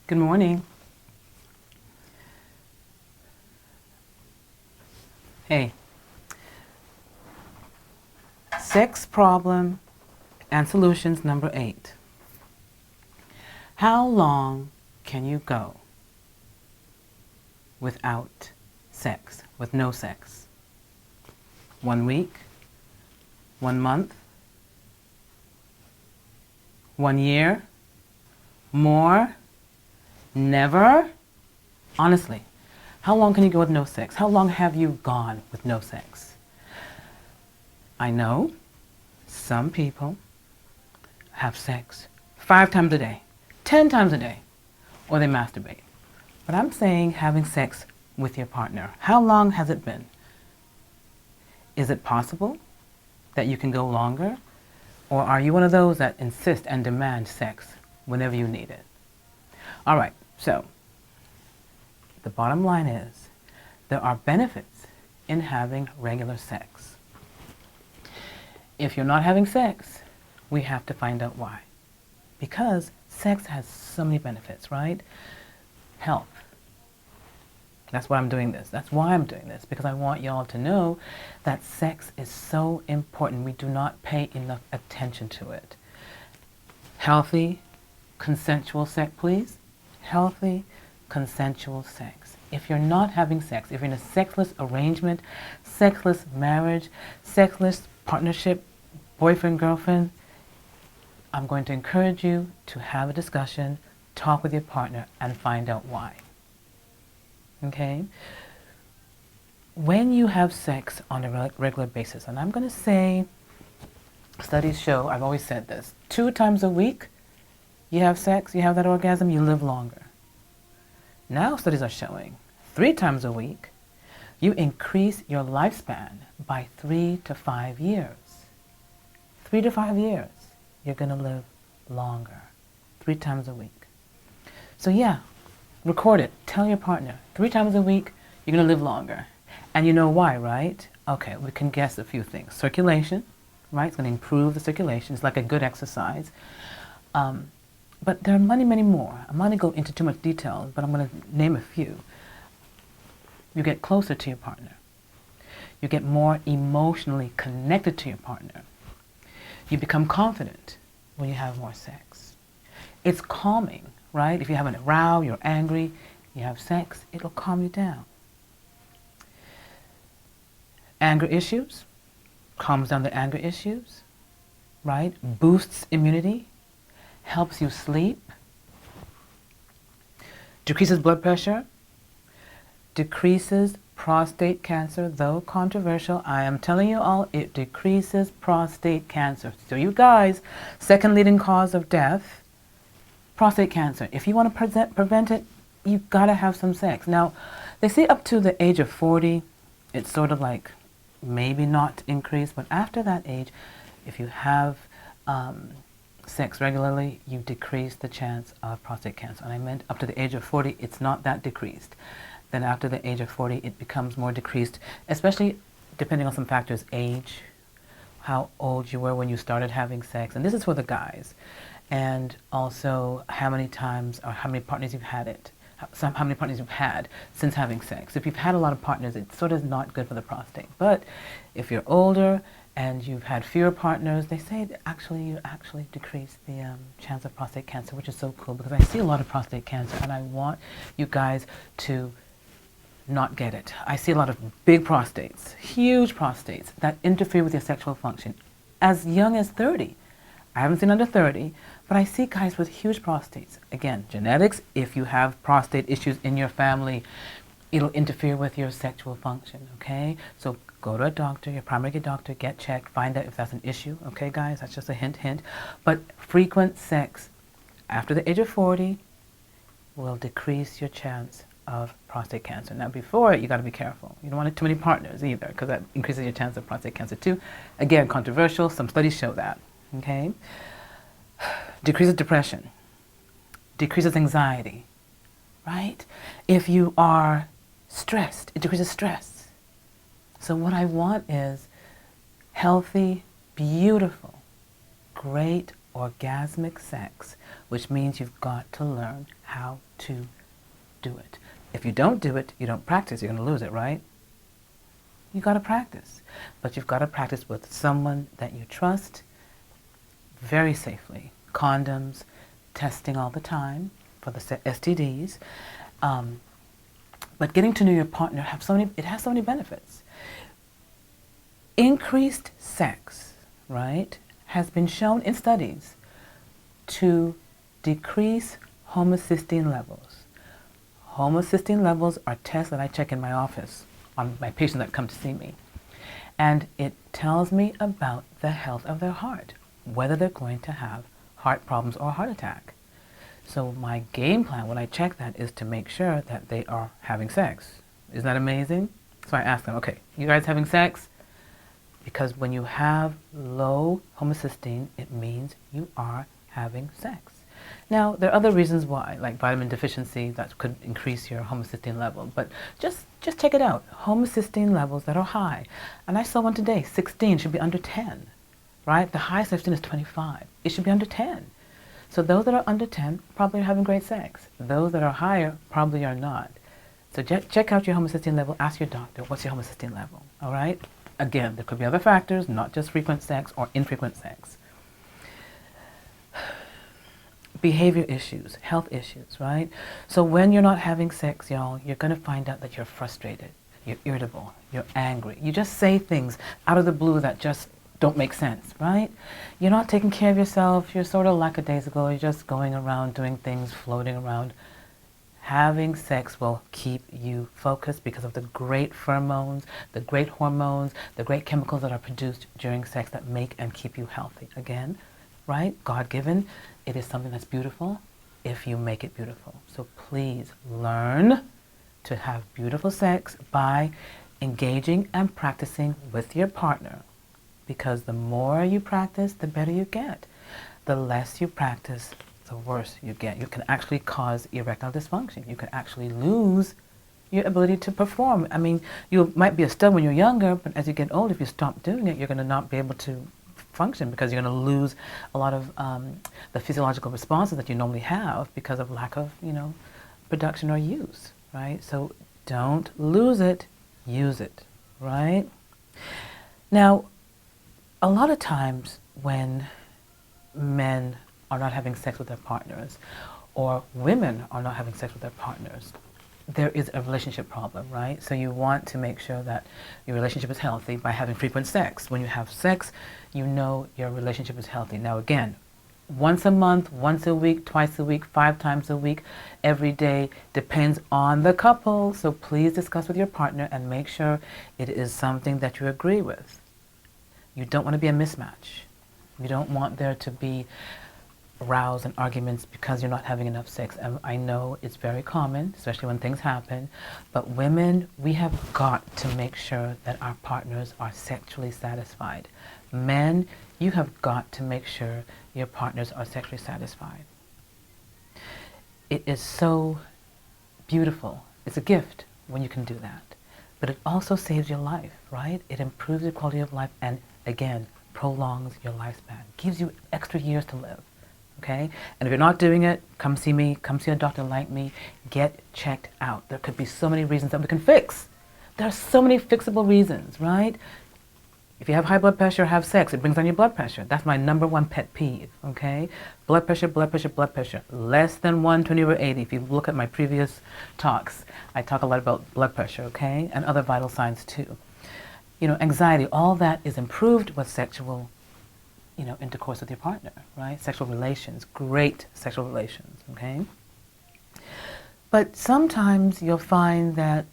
Good morning. Hey, sex problem and solutions number 8. How long can you go without sex, with no sex? 1 week? 1 month? 1 year? More? Never? Honestly, how long can you go with no sex? How long have you gone with no sex? I know some people have sex 5 times a day, 10 times a day, or they masturbate. But I'm saying having sex with your partner. How long has it been? Is it possible that you can go longer? Or are you one of those that insist and demand sex whenever you need it? All right, so the bottom line is there are benefits in having regular sex. If you're not having sex, we have to find out why. Because sex has so many benefits, right? Health. That's why I'm doing this. That's why I'm doing this, because I want y'all to know that sex is so important. We do not pay enough attention to it. Healthy, consensual sex, please. Healthy, consensual sex. If you're not having sex, if you're in a sexless arrangement, sexless marriage, sexless partnership, boyfriend, girlfriend, I'm going to encourage you to have a discussion, talk with your partner, and find out why. Okay? When you have sex on a regular basis, and I'm going to say, studies show, I've always said this, 2 times a week you have sex, you have that orgasm, you live longer. Now studies are showing 3 times a week you increase your lifespan by 3 to 5 years. 3 to 5 years, you're going to live longer. 3 times a week. So yeah, record it. Tell your partner, 3 times a week, you're going to live longer. And you know why, right? Okay, we can guess a few things. Circulation, right? It's going to improve the circulation. It's like a good exercise. But there are many, many more. I'm not going to go into too much detail, but I'm going to name a few. You get closer to your partner. You get more emotionally connected to your partner. You become confident when you have more sex. It's calming, right? If you're having a row, you're angry, you have sex, it'll calm you down. Anger issues, calms down the anger issues, right? Boosts immunity, helps you sleep, decreases blood pressure, decreases prostate cancer, though controversial. I am telling you all, it decreases prostate cancer. So you guys, second leading cause of death, prostate cancer. If you want to prevent it, you've got to have some sex. Now, they say up to the age of 40, it's sort of like maybe not increase, but after that age, if you have sex regularly, you decrease the chance of prostate cancer. And I meant up to the age of 40, it's not that decreased. Then after the age of 40, it becomes more decreased, especially depending on some factors, age, how old you were when you started having sex, and this is for the guys, and also how many times or how many partners you've had it, how many partners you've had since having sex. If you've had a lot of partners, it's sort of not good for the prostate. But if you're older and you've had fewer partners, they say that you actually decrease the chance of prostate cancer, which is so cool because I see a lot of prostate cancer and I want you guys to not get it. I see a lot of big prostates, huge prostates that interfere with your sexual function as young as 30. I haven't seen under 30, but I see guys with huge prostates. Again, genetics, if you have prostate issues in your family, it'll interfere with your sexual function, okay? So go to a doctor, your primary care doctor, get checked, find out if that's an issue, okay guys? That's just a hint. But frequent sex after the age of 40 will decrease your chance of prostate cancer. Now before, you got to be careful. You don't want too many partners either, because that increases your chance of prostate cancer too. Again, controversial, some studies show that, okay? Decreases depression, decreases anxiety, right? If you are stressed, it decreases stress. So what I want is healthy, beautiful, great orgasmic sex, which means you've got to learn how to do it. If you don't do it, you don't practice, you're going to lose it, right? You got to practice. But you've got to practice with someone that you trust very safely. Condoms, testing all the time for the STDs. But getting to know your partner has so many benefits. Increased sex, right, has been shown in studies to decrease homocysteine levels. Homocysteine levels are tests that I check in my office on my patients that come to see me. And it tells me about the health of their heart, whether they're going to have heart problems or a heart attack. So my game plan when I check that is to make sure that they are having sex. Isn't that amazing? So I ask them, okay, you guys having sex? Because when you have low homocysteine, it means you are having sex. Now, there are other reasons why, like vitamin deficiency, that could increase your homocysteine level. But just check it out. Homocysteine levels that are high. And I saw one today, 16, should be under 10, right? The highest I've seen is 25. It should be under 10. So those that are under 10 probably are having great sex. Those that are higher probably are not. So check out your homocysteine level. Ask your doctor, what's your homocysteine level, all right? Again, there could be other factors, not just frequent sex or infrequent sex. Behavior issues, health issues, right? So when you're not having sex, y'all, you're going to find out that you're frustrated, you're irritable, you're angry. You just say things out of the blue that just don't make sense, right? You're not taking care of yourself. You're sort of lackadaisical. You're just going around doing things, floating around. Having sex will keep you focused because of the great pheromones, the great hormones, the great chemicals that are produced during sex that make and keep you healthy. Again, right? God-given. It is something that's beautiful if you make it beautiful. So please learn to have beautiful sex by engaging and practicing with your partner. Because the more you practice, the better you get. The less you practice, the worse you get. You can actually cause erectile dysfunction. You can actually lose your ability to perform. I mean, you might be a stud when you're younger, but as you get older, if you stop doing it, you're going to not be able to function because you're going to lose a lot of the physiological responses that you normally have because of lack of, production or use, right? So don't lose it, use it, right? Now, a lot of times when men are not having sex with their partners or women are not having sex with their partners, there is a relationship problem, right? So you want to make sure that your relationship is healthy by having frequent sex. When you have sex, you know your relationship is healthy. Now again, once a month, once a week, twice a week, 5 times a week, every day depends on the couple. So please discuss with your partner and make sure it is something that you agree with. You don't want to be a mismatch. You don't want there to be rows and arguments because you're not having enough sex. And I know it's very common, especially when things happen, but women, we have got to make sure that our partners are sexually satisfied. Men, you have got to make sure your partners are sexually satisfied. It is so beautiful. It's a gift when you can do that. But it also saves your life, right? It improves your quality of life and, again, prolongs your lifespan. Gives you extra years to live, okay? And if you're not doing it, come see me, come see a doctor like me, get checked out. There could be so many reasons that we can fix. There are so many fixable reasons, right? If you have high blood pressure, have sex. It brings down your blood pressure. That's my #1 pet peeve, okay? Blood pressure, blood pressure, blood pressure. Less than 120/80. If you look at my previous talks, I talk a lot about blood pressure, okay? And other vital signs too. Anxiety, all that is improved with sexual, intercourse with your partner, right? Sexual relations, great sexual relations, okay? But sometimes you'll find that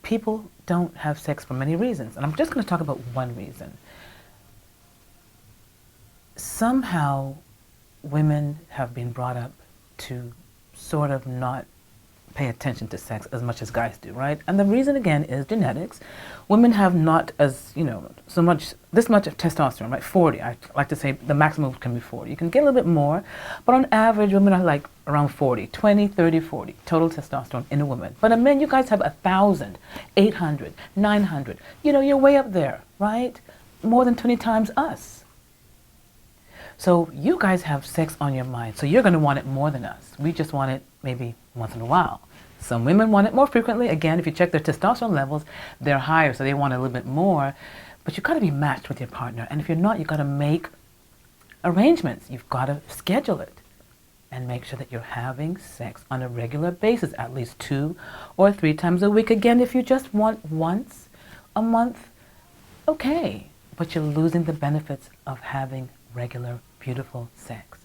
people don't have sex for many reasons. And I'm just going to talk about one reason. Somehow, women have been brought up to sort of not pay attention to sex as much as guys do, right? And the reason, again, is genetics. Women have not this much of testosterone, right? 40. I like to say the maximum can be 40. You can get a little bit more, but on average, women are like around 40, 20, 30, 40 total testosterone in a woman. But in men, you guys have 1,000, 800, 900. You're way up there, right? More than 20 times us. So you guys have sex on your mind, so you're going to want it more than us. We just want it maybe once in a while. Some women want it more frequently. Again, if you check their testosterone levels, they're higher, so they want a little bit more. But you've got to be matched with your partner. And if you're not, you've got to make arrangements. You've got to schedule it and make sure that you're having sex on a regular basis, at least 2 or 3 times a week. Again, if you just want once a month, okay, but you're losing the benefits of having regular, beautiful sex.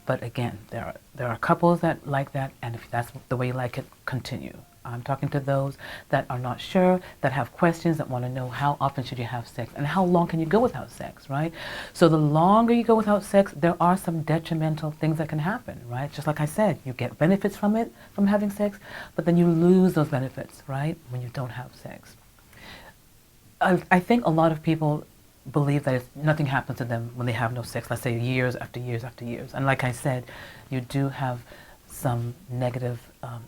But again, there are couples that like that, and if that's the way you like it, continue. I'm talking to those that are not sure, that have questions, that want to know how often should you have sex and how long can you go without sex, right? So the longer you go without sex, there are some detrimental things that can happen, right? Just like I said, you get benefits from it, from having sex, but then you lose those benefits, right, when you don't have sex. I think a lot of people believe that nothing happens to them when they have no sex, let's say years after years after years. And like I said, you do have some negative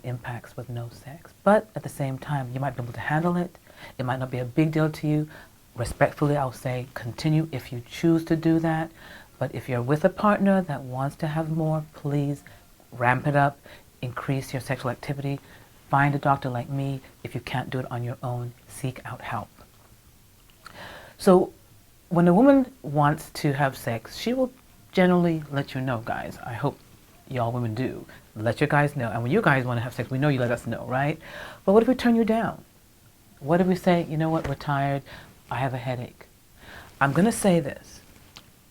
impacts with no sex. But at the same time, you might be able to handle it. It might not be a big deal to you. Respectfully, I'll say continue if you choose to do that. But if you're with a partner that wants to have more, please ramp it up, increase your sexual activity, find a doctor like me. If you can't do it on your own, seek out help. So when a woman wants to have sex, she will generally let you know, guys. I hope y'all women do. Let your guys know. And when you guys want to have sex, we know you let us know, right? But what if we turn you down? What if we say, you know what, we're tired, I have a headache? I'm going to say this.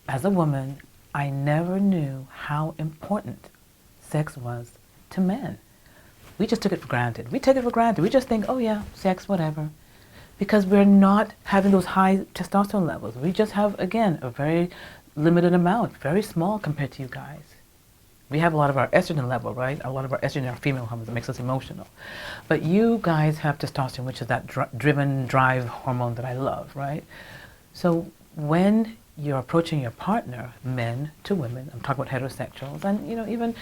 As a woman, I never knew how important sex was to men. We just took it for granted. We take it for granted. We just think, oh yeah, sex, whatever. Because we're not having those high testosterone levels. We just have, again, a very limited amount, very small compared to you guys. We have a lot of our estrogen level, right? A lot of our estrogen, our female hormones, that makes us emotional. But you guys have testosterone, which is that driven drive hormone that I love, right? So when you're approaching your partner, men to women, I'm talking about heterosexuals, and even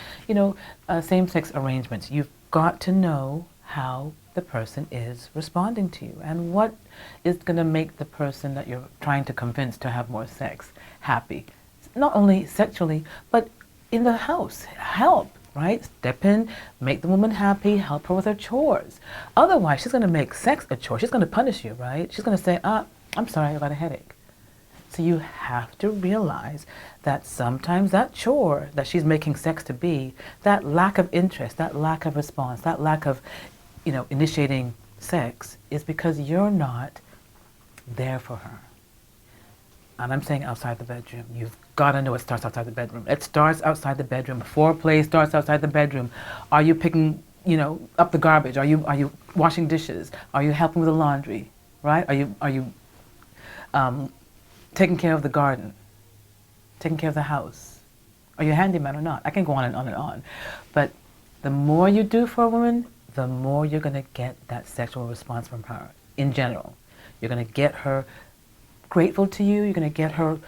same-sex arrangements, you've got to know how the person is responding to you and what is going to make the person that you're trying to convince to have more sex happy. Not only sexually, but in the house. Help, right? Step in, make the woman happy, help her with her chores. Otherwise, she's going to make sex a chore. She's going to punish you, right? She's going to say, I'm sorry, I got a headache. So you have to realize that sometimes that chore that she's making sex to be, that lack of interest, that lack of response, that lack of initiating sex is because you're not there for her. And I'm saying outside the bedroom. You've got to know it starts outside the bedroom. It starts outside the bedroom. Foreplay starts outside the bedroom. Are you picking, up the garbage? Are you washing dishes? Are you helping with the laundry? Right? Are you taking care of the garden? Taking care of the house? Are you a handyman or not? I can go on and on and on. But the more you do for a woman, the more you're going to get that sexual response from her in general. You're going to get her grateful to you. You're going to get her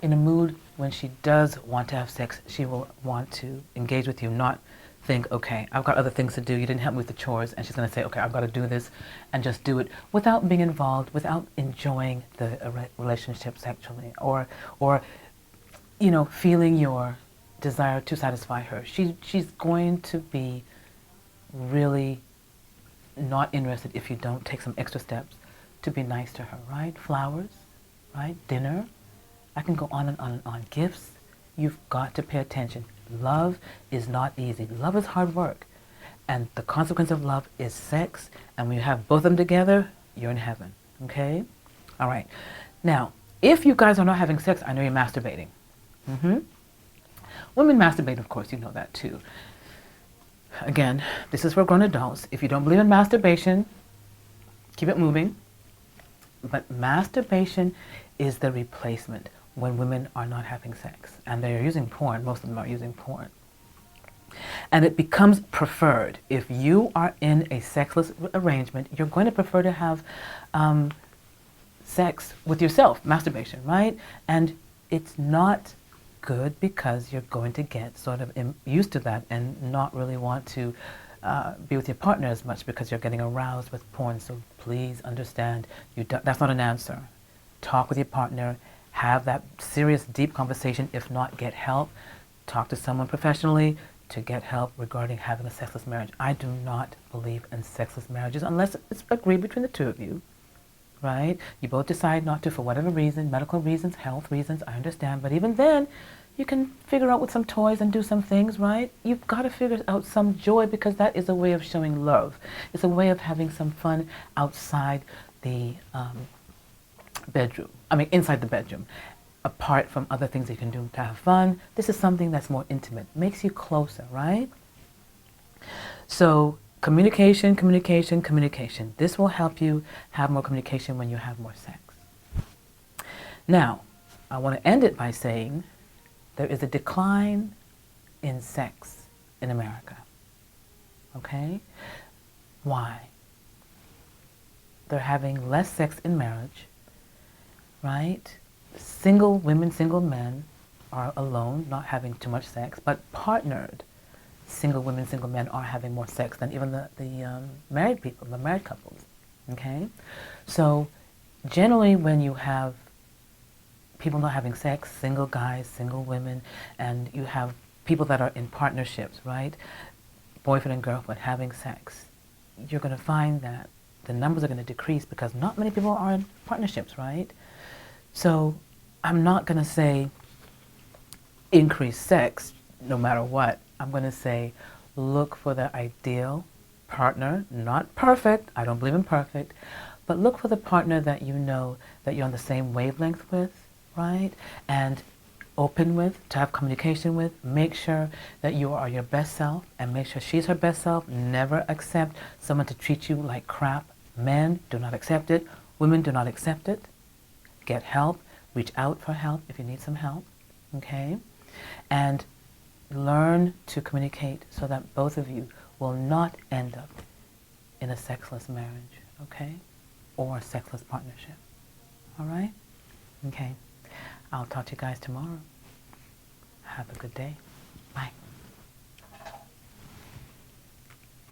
in a mood when she does want to have sex. She will want to engage with you, not think, okay, I've got other things to do. You didn't help me with the chores. And she's going to say, okay, I've got to do this, and just do it without being involved, without enjoying the relationship sexually or feeling your desire to satisfy her. She's going to be really not interested if you don't take some extra steps to be nice to her, right? Flowers, right? Dinner. I can go on and on and on. Gifts. You've got to pay attention. Love is not easy. Love is hard work. And the consequence of love is sex. And when you have both of them together, you're in heaven. Okay? All right. Now, if you guys are not having sex, I know you're masturbating. Women masturbate, of course, you know that too. Again, this is for grown adults. If you don't believe in masturbation, keep it moving. But masturbation is the replacement when women are not having sex. And they're using porn. Most of them are using porn. And it becomes preferred. If you are in a sexless arrangement, you're going to prefer to have sex with yourself, masturbation, right? And it's not good because you're going to get sort of used to that and not really want to be with your partner as much because you're getting aroused with porn. So please understand, that's not an answer. Talk with your partner, have that serious, deep conversation. If not, get help. Talk to someone professionally. to get help regarding having a sexless marriage. I do not believe in sexless marriages unless it's agreed between the two of you, right? You both decide not to for whatever reason, medical reasons, health reasons, I understand. But even then, you can figure out with some toys and do some things, right? You've got to figure out some joy because that is a way of showing love. It's a way of having some fun outside the bedroom. I mean, inside the bedroom. Apart from other things you can do to have fun, this is something that's more intimate, makes you closer, right? So communication, communication, communication. This will help you have more communication when you have more sex. Now, I want to end it by saying there is a decline in sex in America. Okay? Why? They're having less sex in marriage, right? Single women, single men are alone, not having too much sex, but partnered single women, single men are having more sex than even the married people, the married couples, okay? So generally when you have people not having sex, single guys, single women, and you have people that are in partnerships, right? Boyfriend and girlfriend having sex, you're going to find that the numbers are going to decrease because not many people are in partnerships, right? So I'm not going to say increase sex no matter what. I'm going to say look for the ideal partner, not perfect, I don't believe in perfect, but look for the partner that you know that you're on the same wavelength with, right? And open with, to have communication with. Make sure that you are your best self and make sure she's her best self. Never accept someone to treat you like crap. Men do not accept it. Women do not accept it. Get help. Reach out for help if you need some help, okay? And learn to communicate so that both of you will not end up in a sexless marriage, okay? Or a sexless partnership, all right? Okay. I'll talk to you guys tomorrow. Have a good day. Bye.